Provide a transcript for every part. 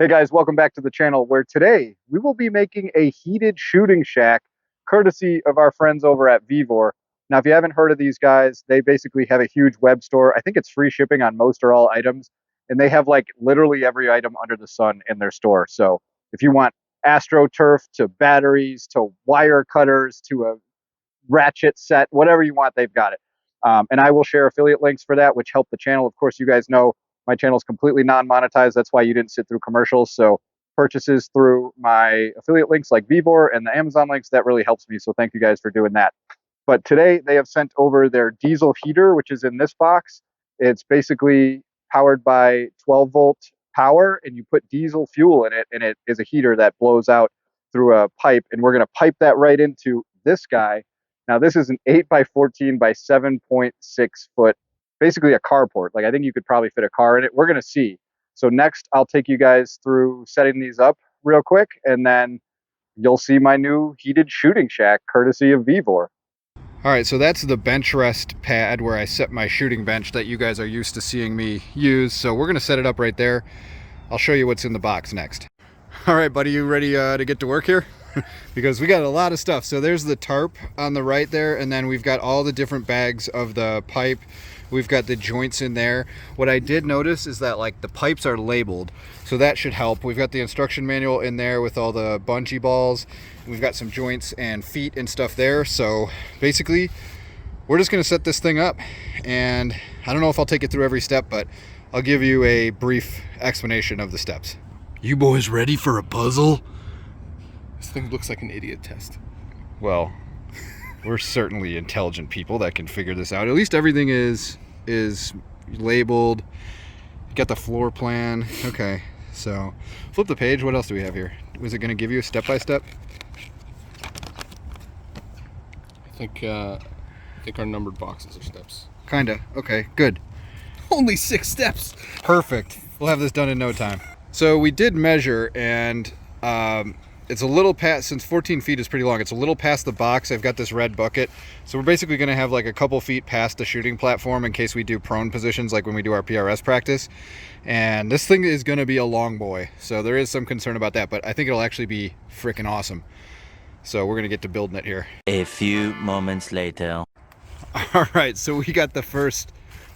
Hey guys, welcome back to the channel where today we will be making a heated shooting shack courtesy of our friends over at VEVOR. Now, if you haven't heard of these guys, they basically have a huge web store. I think it's free shipping on most or all items, and they have like literally every item under the sun in their store. So if you want AstroTurf to batteries to wire cutters to a ratchet set, whatever you want, they've got it. And I will share affiliate links for that, which help the channel. Of course, you guys know my channel is completely non-monetized. That's why you didn't sit through commercials. So purchases through my affiliate links like VEVOR and the Amazon links, that really helps me. So thank you guys for doing that. But today they have sent over their diesel heater, which is in this box. It's basically powered by 12-volt power, and you put diesel fuel in it, and it is a heater that blows out through a pipe. And we're going to pipe that right into this guy. Now, this is an 8 by 14 by 7.6 foot, basically a carport. Like, I think you could probably fit a car in it. We're going to see. So next, I'll take you guys through setting these up real quick, and then you'll see my new heated shooting shack, courtesy of VEVOR. All right, so that's the bench rest pad where I set my shooting bench that you guys are used to seeing me use. So we're going to set it up right there. I'll show you what's in the box next. All right, buddy, you ready to get to work here? Because we got a lot of stuff. So there's the tarp on the right there, and then we've got all the different bags of the pipe. We've got the joints in there. What I did notice is that like the pipes are labeled, so that should help. We've got the instruction manual in there with all the bungee balls. We've got some joints and feet and stuff there. So basically we're just going to set this thing up, and I don't know if I'll take it through every step, but I'll give you a brief explanation of the steps. You boys ready for a puzzle? This thing looks like an idiot test. Well, we're certainly intelligent people that can figure this out. At least everything is labeled. Got the floor plan. Okay, so flip the page. What else do we have here? Was it going to give you a step-by-step? I think our numbered boxes are steps. Kinda. Okay, good. Only 6 steps. Perfect. We'll have this done in no time. So we did measure, and it's a little past, since 14 feet is pretty long, it's a little past the box. I've got this red bucket. So we're basically going to have like a couple feet past the shooting platform in case we do prone positions like when we do our PRS practice. And this thing is going to be a long boy. So there is some concern about that, but I think it'll actually be freaking awesome. So we're going to get to building it here. A few moments later. All right, so we got the first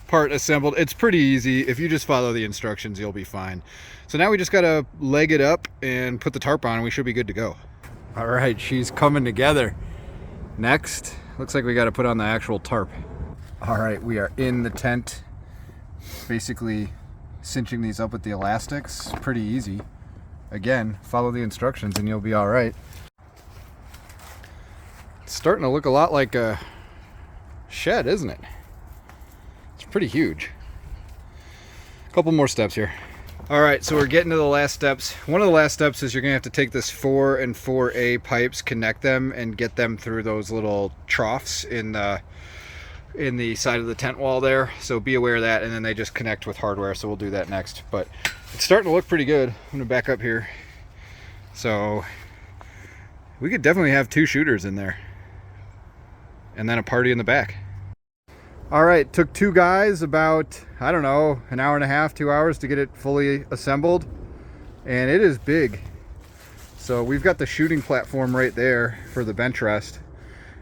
part assembled. It's pretty easy. If you just follow the instructions, you'll be fine. So now we just got to leg it up and put the tarp on, and we should be good to go. All right, she's coming together. Next, looks like we got to put on the actual tarp. All right, we are in the tent, basically cinching these up with the elastics. Pretty easy. Again, follow the instructions and you'll be all right. It's starting to look a lot like a shed, isn't it? It's pretty huge. A couple more steps here. All right, so we're getting to the last steps. One of the last steps is you're gonna have to take this 4 and 4A pipes, connect them, and get them through those little troughs in the side of the tent wall there. So be aware of that, and then they just connect with hardware, so we'll do that next. But it's starting to look pretty good. I'm gonna back up here. So we could definitely have 2 shooters in there, and then a party in the back. All right, took 2 guys about, I don't know, an hour and a half, 2 hours to get it fully assembled, and it is big. So we've got the shooting platform right there for the bench rest,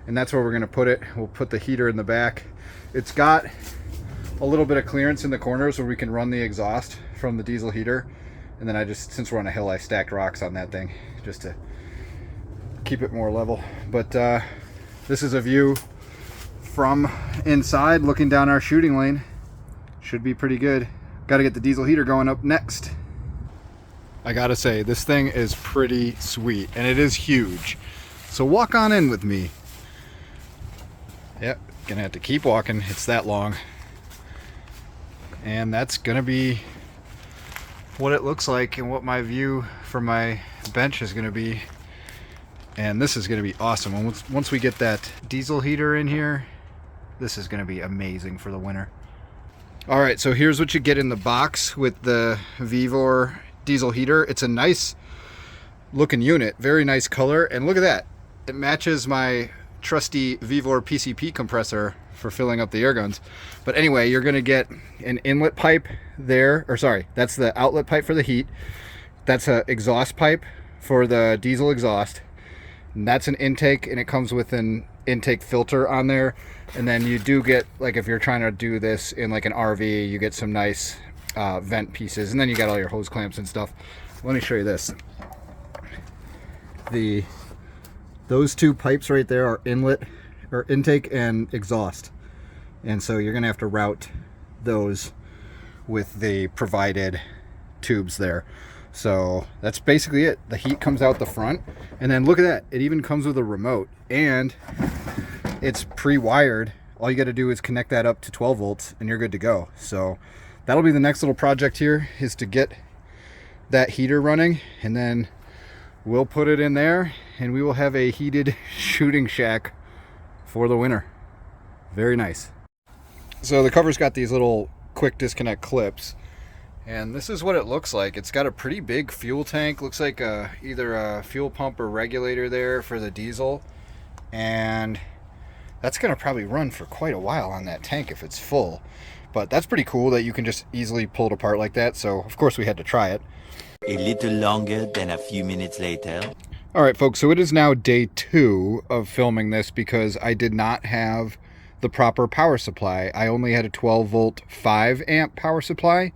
and that's where we're gonna put it. We'll put the heater in the back. It's got a little bit of clearance in the corners where we can run the exhaust from the diesel heater, and then since we're on a hill, I stacked rocks on that thing just to keep it more level. But this is a view from inside looking down our shooting lane. Should be pretty good. Got to get the diesel heater going up next. I gotta say, this thing is pretty sweet, and it is huge. So walk on in with me. Yep, gonna have to keep walking. It's that long. And that's gonna be what it looks like and what my view from my bench is gonna be. And this is gonna be awesome. Once we get that diesel heater in here, this is going to be amazing for the winter. All right, so here's what you get in the box with the VEVOR diesel heater. It's a nice looking unit, very nice color, and look at that. It matches my trusty VEVOR PCP compressor for filling up the air guns. But anyway, you're going to get an inlet pipe there, or sorry, that's the outlet pipe for the heat. that's a exhaust pipe for the diesel exhaust. And that's an intake, and it comes with an intake filter on there. And then you do get, like if you're trying to do this in like an RV, you get some nice vent pieces, and then you got all your hose clamps and stuff. Let me show you this. Those two pipes right there are inlet or intake and exhaust, and so you're gonna have to route those with the provided tubes there. So that's basically it. The heat comes out the front, and then look at that, it even comes with a remote, and it's pre-wired. All you got to do is connect that up to 12 volts and you're good to go. So that'll be the next little project here, is to get that heater running, and then we'll put it in there and we will have a heated shooting shack for the winter. Very nice. So the cover's got these little quick disconnect clips, and this is what it looks like. It's got a pretty big fuel tank. Looks like either a fuel pump or regulator there for the diesel, and that's gonna probably run for quite a while on that tank if it's full. But that's pretty cool that you can just easily pull it apart like that. So of course we had to try it. A little longer than a few minutes later. All right, folks, so it is now day 2 of filming this because I did not have the proper power supply. I only had a 12 volt 5 amp power supply,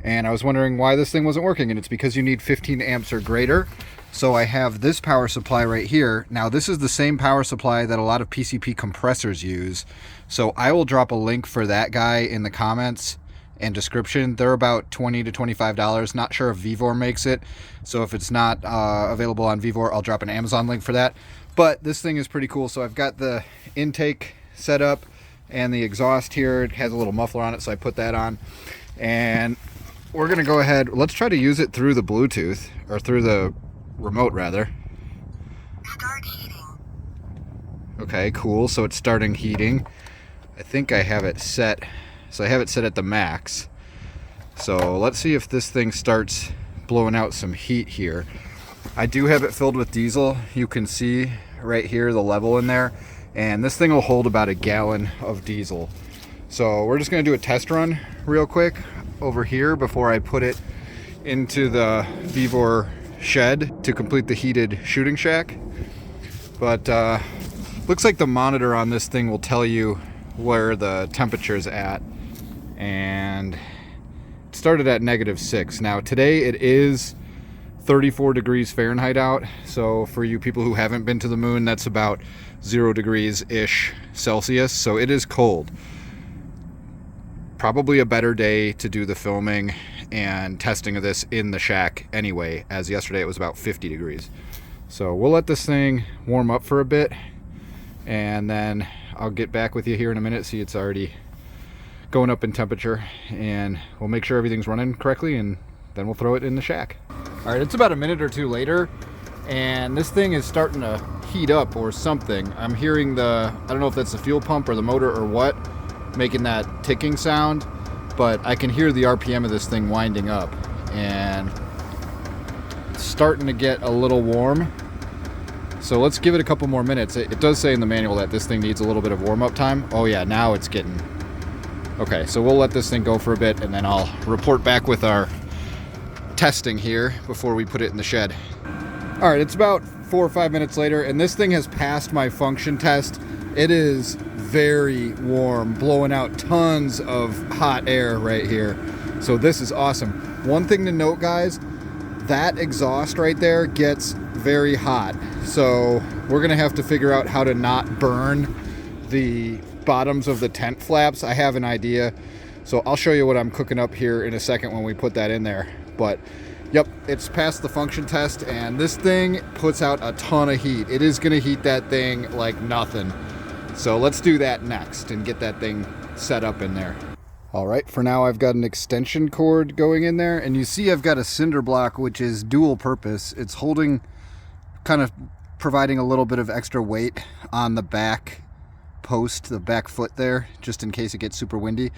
and I was wondering why this thing wasn't working, and it's because you need 15 amps or greater. So I have this power supply right here. Now this is the same power supply that a lot of PCP compressors use. So I will drop a link for that guy in the comments and description. They're about $20 to $25. Not sure if VEVOR makes it. So if it's not available on VEVOR, I'll drop an Amazon link for that. But this thing is pretty cool. So I've got the intake set up and the exhaust here. It has a little muffler on it, so I put that on. And we're gonna go ahead, let's try to use it through the Bluetooth, or through the remote rather. Start heating. Okay, cool. So it's starting heating. I think I have it set. So I have it set at the max. So let's see if this thing starts blowing out some heat here. I do have it filled with diesel. You can see right here the level in there. And this thing will hold about a gallon of diesel. So we're just gonna do a test run real quick over here before I put it into the VEVOR shed to complete the heated shooting shack. But looks like the monitor on this thing will tell you where the temperature's at, and it started at -6. Now today it is 34 degrees Fahrenheit out, so for you people who haven't been to the moon, that's about 0 degrees ish Celsius, so it is cold. Probably a better day to do the filming and testing of this in the shack anyway, as yesterday it was about 50 degrees. So we'll let this thing warm up for a bit, and then I'll get back with you here in a minute. See, it's already going up in temperature, and we'll make sure everything's running correctly, and then we'll throw it in the shack. All right, it's about a minute or two later, and this thing is starting to heat up or something. I'm hearing I don't know if that's the fuel pump or the motor or what, making that ticking sound, but I can hear the RPM of this thing winding up, and it's starting to get a little warm. So let's give it a couple more minutes. It does say in the manual that this thing needs a little bit of warm-up time. Oh yeah, now it's getting... Okay, so we'll let this thing go for a bit, and then I'll report back with our testing here before we put it in the shed. All right, it's about 4 or 5 minutes later, and this thing has passed my function test. It is very warm, blowing out tons of hot air right here. So this is awesome. One thing to note, guys, that exhaust right there gets very hot. So we're gonna have to figure out how to not burn the bottoms of the tent flaps. I have an idea. So I'll show you what I'm cooking up here in a second when we put that in there. But yep, it's passed the function test, and this thing puts out a ton of heat. It is gonna heat that thing like nothing. So let's do that next and get that thing set up in there. All right, for now I've got an extension cord going in there, and you see I've got a cinder block which is dual purpose. It's holding, kind of providing a little bit of extra weight on the back post, the back foot there, just in case it gets super windy,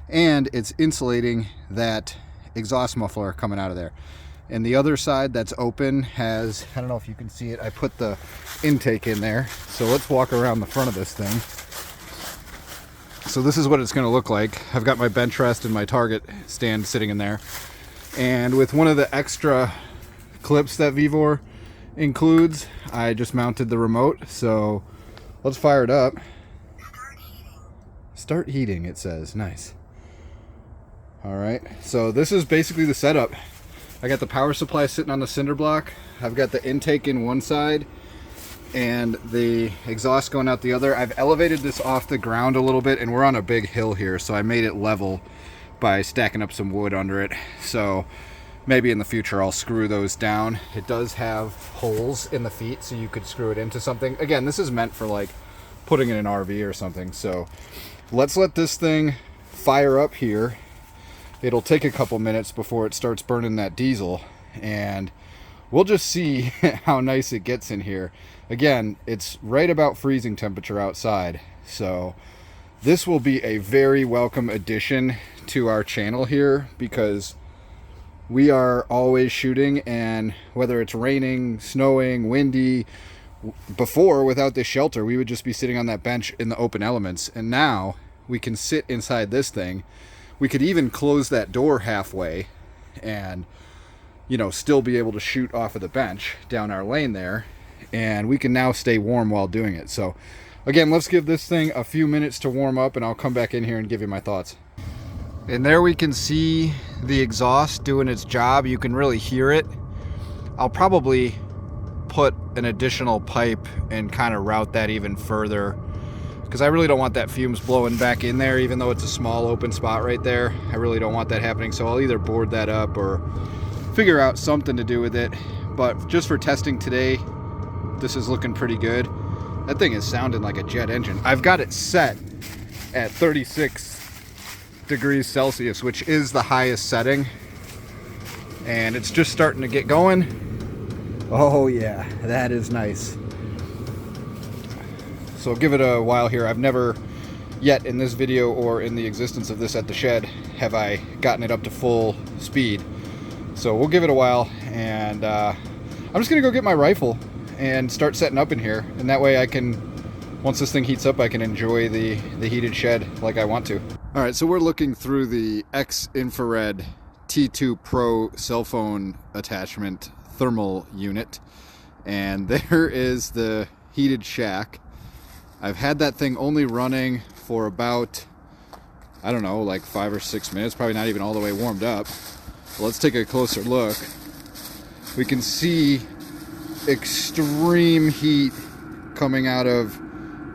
and it's insulating that exhaust muffler coming out of there. And the other side that's open has, I don't know if you can see it, I put the intake in there. So let's walk around the front of this thing. So this is what it's gonna look like. I've got my bench rest and my target stand sitting in there. And with one of the extra clips that VEVOR includes. I just mounted the remote, so let's fire it up. Start heating, it says. Nice. Alright, so this is basically the setup. I got the power supply sitting on the cinder block. I've got the intake in one side and the exhaust going out the other. I've elevated this off the ground a little bit, and we're on a big hill here, so I made it level by stacking up some wood under it. So maybe in the future I'll screw those down. It does have holes in the feet, so you could screw it into something. Again, this is meant for like putting in an RV or something. So let's let this thing fire up here. It'll take a couple minutes before it starts burning that diesel, and we'll just see how nice it gets in here. Again, it's right about freezing temperature outside, so this will be a very welcome addition to our channel here, because we are always shooting, and whether it's raining, snowing, windy, before, without this shelter, we would just be sitting on that bench in the open elements, and now we can sit inside this thing. We could even close that door halfway and, you know, still be able to shoot off of the bench down our lane there, and we can now stay warm while doing it. So again, let's give this thing a few minutes to warm up, and I'll come back in here and give you my thoughts. And there we can see the exhaust doing its job. You can really hear it. I'll probably put an additional pipe and kind of route that even further, because I really don't want that fumes blowing back in there, even though it's a small open spot right there. I really don't want that happening, so I'll either board that up or figure out something to do with it. But just for testing today, this is looking pretty good. That thing is sounding like a jet engine. I've got it set at 36 degrees Celsius, which is the highest setting, and it's just starting to get going. Oh yeah, that is nice. So give it a while here. I've never yet in this video or in the existence of this at the shed have I gotten it up to full speed. So we'll give it a while, and I'm just gonna go get my rifle and start setting up in here, and that way I can, once this thing heats up, I can enjoy the heated shed like I want to. All right, so we're looking through the X-Infrared T2 Pro cell phone attachment thermal unit, and there is the heated shack. I've had that thing only running for about, I don't know, like 5 or 6 minutes, probably not even all the way warmed up. But let's take a closer look. We can see extreme heat coming out of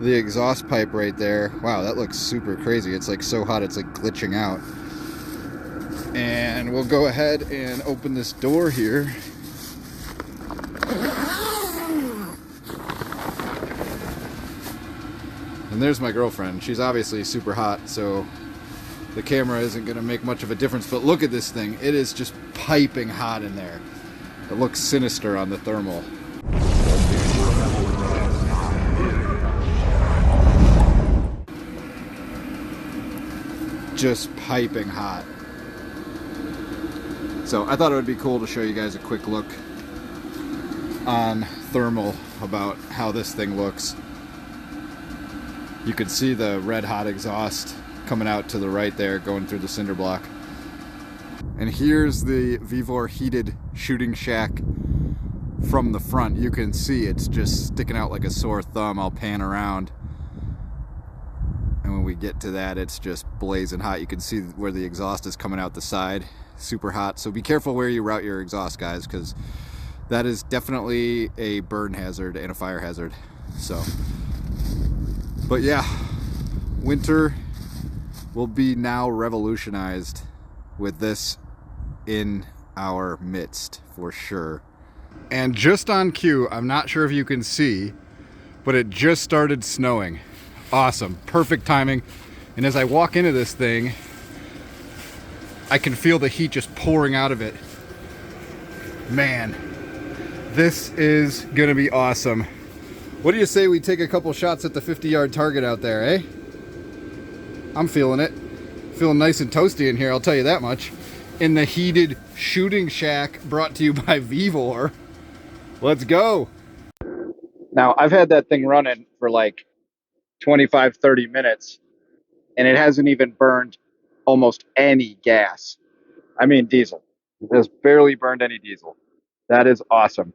the exhaust pipe right there. Wow, that looks super crazy. It's like so hot, it's like glitching out. And we'll go ahead and open this door here. And there's my girlfriend. She's obviously super hot, so the camera isn't going to make much of a difference. But look at this thing. It is just piping hot in there. It looks sinister on the thermal. Just piping hot. So I thought it would be cool to show you guys a quick look on thermal about how this thing looks. You could see the red hot exhaust coming out to the right there, going through the cinder block. And here's the VEVOR heated shooting shack from the front. You can see it's just sticking out like a sore thumb. I'll pan around, and when we get to that, it's just blazing hot. You can see where the exhaust is coming out the side, super hot. So be careful where you route your exhaust, guys, because that is definitely a burn hazard and a fire hazard. So, but yeah, winter will be now revolutionized with this in our midst for sure. And just on cue, I'm not sure if you can see, but it just started snowing. Awesome, perfect timing. And as I walk into this thing, I can feel the heat just pouring out of it. Man, this is gonna be awesome. What do you say we take a couple shots at the 50-yard target out there, eh? I'm feeling it. Feeling nice and toasty in here, I'll tell you that much. In the heated shooting shack brought to you by VEVOR. Let's go. Now, I've had that thing running for like 25, 30 minutes, and it hasn't even burned almost any gas. I mean diesel. It has barely burned any diesel. That is awesome.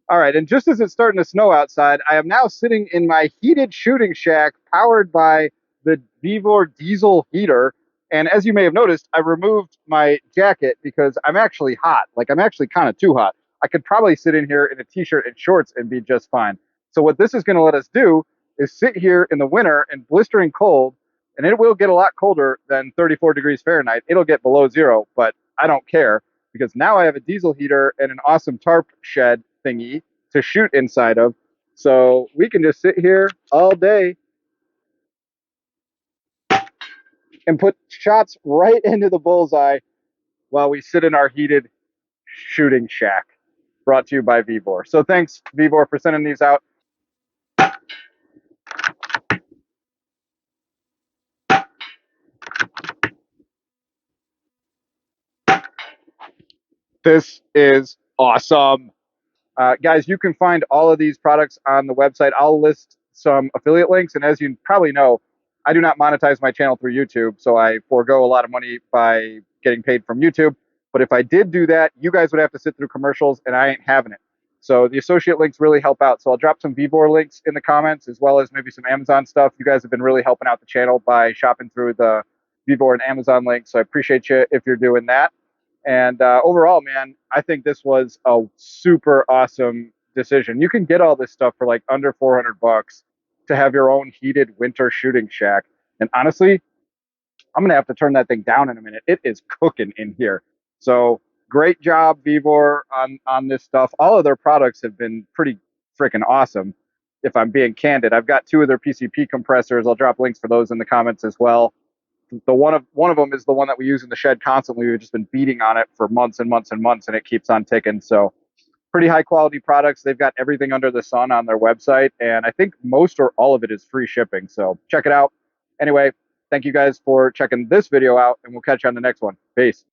All right, and just as it's starting to snow outside, I am now sitting in my heated shooting shack powered by the VEVOR diesel heater. And as you may have noticed, I removed my jacket because I'm actually hot. Like, I'm actually kind of too hot. I could probably sit in here in a t-shirt and shorts and be just fine. So what this is going to let us do is sit here in the winter in blistering cold, and it will get a lot colder than 34 degrees Fahrenheit. It'll get below zero, but I don't care because now I have a diesel heater and an awesome tarp shed thingy to shoot inside of. So we can just sit here all day and put shots right into the bullseye while we sit in our heated shooting shack. Brought to you by VEVOR. So thanks, VEVOR, for sending these out. This is awesome. Guys, you can find all of these products on the website. I'll list some affiliate links. And as you probably know, I do not monetize my channel through YouTube, so I forego a lot of money by getting paid from YouTube. But if I did do that, you guys would have to sit through commercials, and I ain't having it. So the associate links really help out. So I'll drop some VEVOR links in the comments, as well as maybe some Amazon stuff. You guys have been really helping out the channel by shopping through the VEVOR and Amazon links. So I appreciate you if you're doing that. And overall, man, I think this was a super awesome decision. You can get all this stuff for like under 400 bucks to have your own heated winter shooting shack. And honestly, I'm going to have to turn that thing down in a minute. It is cooking in here. So great job, VEVOR, on this stuff. All of their products have been pretty freaking awesome, if I'm being candid. I've got 2 of their PCP compressors. I'll drop links for those in the comments as well. The one of them is the one that we use in the shed constantly. We've just been beating on it for months and months and months, and it keeps on ticking. So pretty high quality products. They've got everything under the sun on their website, and I think most or all of it is free shipping. So check it out. Anyway, thank you guys for checking this video out, and we'll catch you on the next one. Peace.